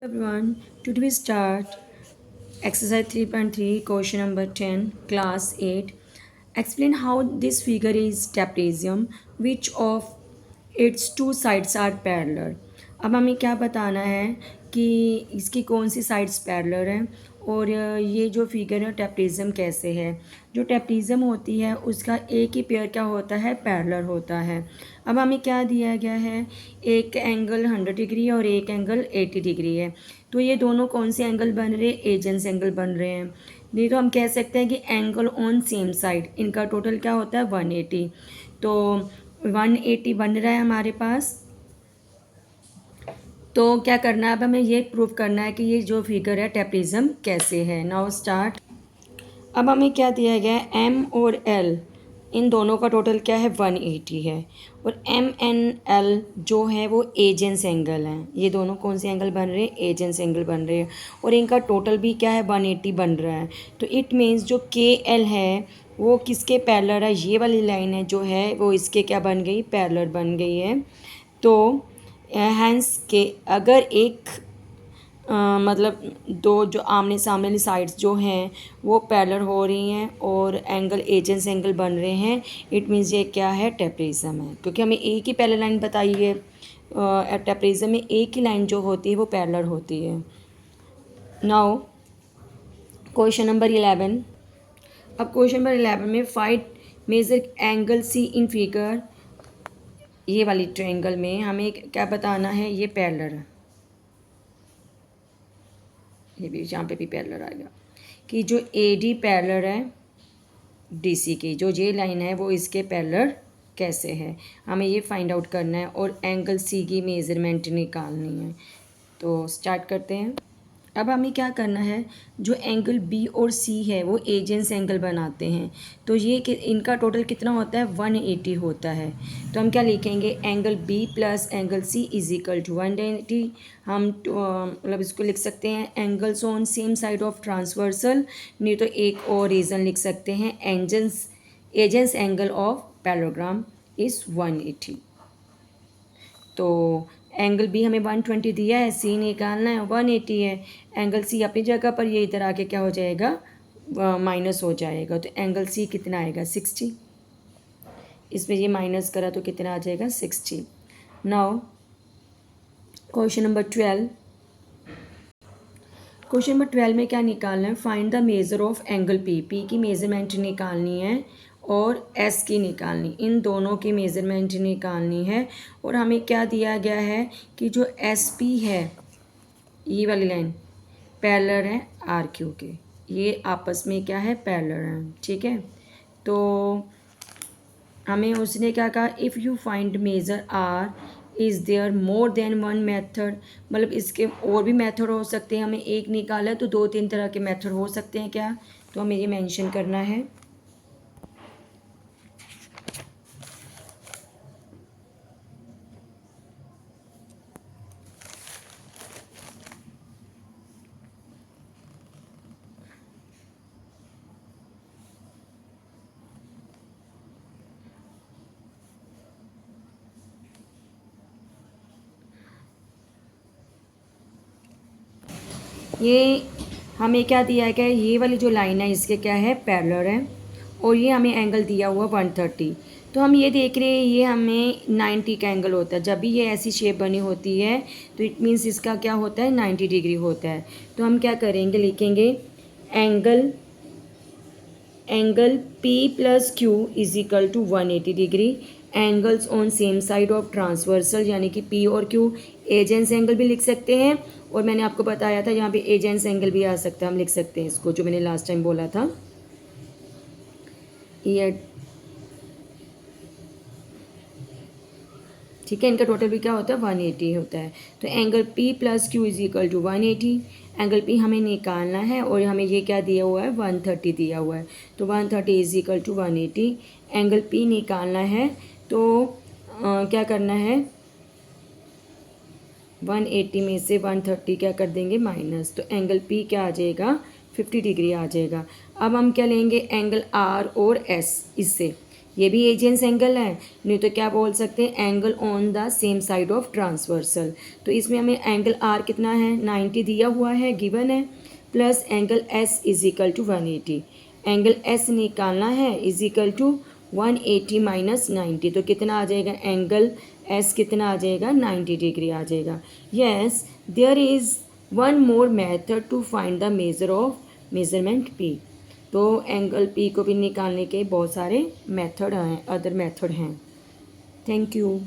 Everyone, today we start exercise 3.3 question number 10 class 8. Explain how this figure is trapezium, which of its two sides are parallel. अब हमें क्या बताना है कि इसकी कौन सी साइड्स पैरेलल हैं और ये जो फिगर है ट्रेपेजियम कैसे है। जो ट्रेपेजियम होती है उसका एक ही पेयर क्या होता है, पैरेलल होता है। अब हमें क्या दिया गया है, एक एंगल 100 डिग्री और एक एंगल 80 डिग्री है। तो ये दोनों कौन से एंगल बन रहे हैं, एजेंस एंगल बन रहे हैं। नहीं तो हम कह सकते हैं कि एंगल ऑन सेम साइड, इनका टोटल क्या होता है 180। तो 180 बन रहा है हमारे पास। तो क्या करना है, अब हमें ये प्रूव करना है कि ये जो फिगर है ट्रेपेजियम कैसे है। Now start. अब हमें क्या दिया गया है, एम और एल इन दोनों का टोटल क्या है 180 है। और एम एन एल जो है वो एजेंस एंगल हैं। ये दोनों कौन से एंगल बन रहे हैं, एजेंस एंगल बन रहे हैं। और इनका टोटल भी क्या है 180 बन रहा है। तो इट मीन्स जो के एल है वो किसके पैरेलल है, ये वाली लाइन है जो है वो इसके क्या बन गई, पैरेलल बन गई है। तो हैंस के अगर एक मतलब दो जो आमने सामने वाली साइड्स जो हैं वो पैरेलल हो रही हैं और एंगल एजेंस एंगल बन रहे हैं, इट मीन्स ये क्या है, ट्रेपेजियम है। क्योंकि हमें एक ही पैरेलल लाइन बताई है। ट्रेपेजियम में एक ही लाइन जो होती है वो पैरेलल होती है। Now question number 11। अब क्वेश्चन नंबर 11 में find measure angle C in figure. ये वाली ट्रायंगल में हमें क्या बताना है, ये पैरेलल है। ये भी यहाँ पे भी पैरेलल आएगा कि जो ए डी पैरेलल है डी सी की, जो ये लाइन है वो इसके पैरेलल कैसे है, हमें ये फाइंड आउट करना है और एंगल सी की मेज़रमेंट निकालनी है। तो स्टार्ट करते हैं। अब हमें क्या करना है, जो एंगल बी और सी है वो एजेंस एंगल बनाते हैं। तो ये इनका टोटल कितना होता है, 180 होता है। तो हम क्या लिखेंगे, angle B plus angle C is equal to 180। हम मतलब इसको लिख सकते हैं angles on same side of transversal. नहीं तो एक और रीज़न लिख सकते हैं, adjacent angle of parallelogram is 180। तो एंगल बी हमें 120 दिया है, सी निकालना है 180 है। एंगल सी अपनी जगह पर, ये इधर आके क्या हो जाएगा, माइनस हो जाएगा। तो एंगल सी कितना आएगा 60। इसमें ये माइनस करा तो कितना आ जाएगा 60। Now question number 12। Question number 12 में क्या निकालना है, find the measure of angle P. P की मेजरमेंट निकालनी है और एस की निकालनी, इन दोनों की मेज़रमेंट निकालनी है। और हमें क्या दिया गया है कि जो एस पी है, ये वाली लाइन पैरेलल है आर क्यू के, ये आपस में क्या है, पैरेलल है। ठीक है। तो हमें उसने क्या कहा, if you find measure R is there more than one method, मतलब इसके और भी मेथड हो सकते हैं। हमें एक निकाला है तो दो तीन तरह के मेथड हो सकते हैं क्या, तो हमें ये मेंशन करना है। ये हमें क्या दिया गया है, ये वाली जो लाइन है इसके क्या है, पैरेलल है। और ये हमें एंगल दिया हुआ 130। तो हम ये देख रहे हैं ये हमें 90 का एंगल होता है। जब भी ये ऐसी शेप बनी होती है तो इट मीन्स इसका क्या होता है, 90 डिग्री होता है। तो हम क्या करेंगे, लिखेंगे angle P plus Q is equal to 180 degree. Angles on same side of transversal, यानी कि पी और क्यू एजेंस एंगल भी लिख सकते हैं। और मैंने आपको बताया था यहाँ पे एजेंस एंगल भी आ सकता है, हम लिख सकते हैं इसको, जो मैंने लास्ट टाइम बोला था। ये ठीक है, इनका टोटल भी क्या होता है 180 होता है। तो angle P plus Q is equal to 180। Angle P हमें निकालना है और हमें ये क्या दिया हुआ है, 130 दिया हुआ है। तो 130 is equal to 180। Angle P निकालना है तो क्या करना है, 180 में से 130 क्या कर देंगे, माइनस। तो एंगल पी क्या आ जाएगा, 50 डिग्री आ जाएगा। अब हम क्या लेंगे, एंगल आर और एस, इससे ये भी एजेंस एंगल है, नहीं तो क्या बोल सकते हैं, angle on the same side of transversal. तो इसमें हमें एंगल आर कितना है, 90 दिया हुआ है, गिवन है, plus angle S is equal to 180। Angle S निकालना है इज इक्वल टू 180 माइनस 90, तो कितना आ जाएगा, एंगल एस कितना आ जाएगा, 90 डिग्री आ जाएगा। Yes, there is one more method to find the measure of measurement P. तो एंगल पी को भी निकालने के बहुत सारे मेथड हैं, अदर मेथड हैं। Thank you.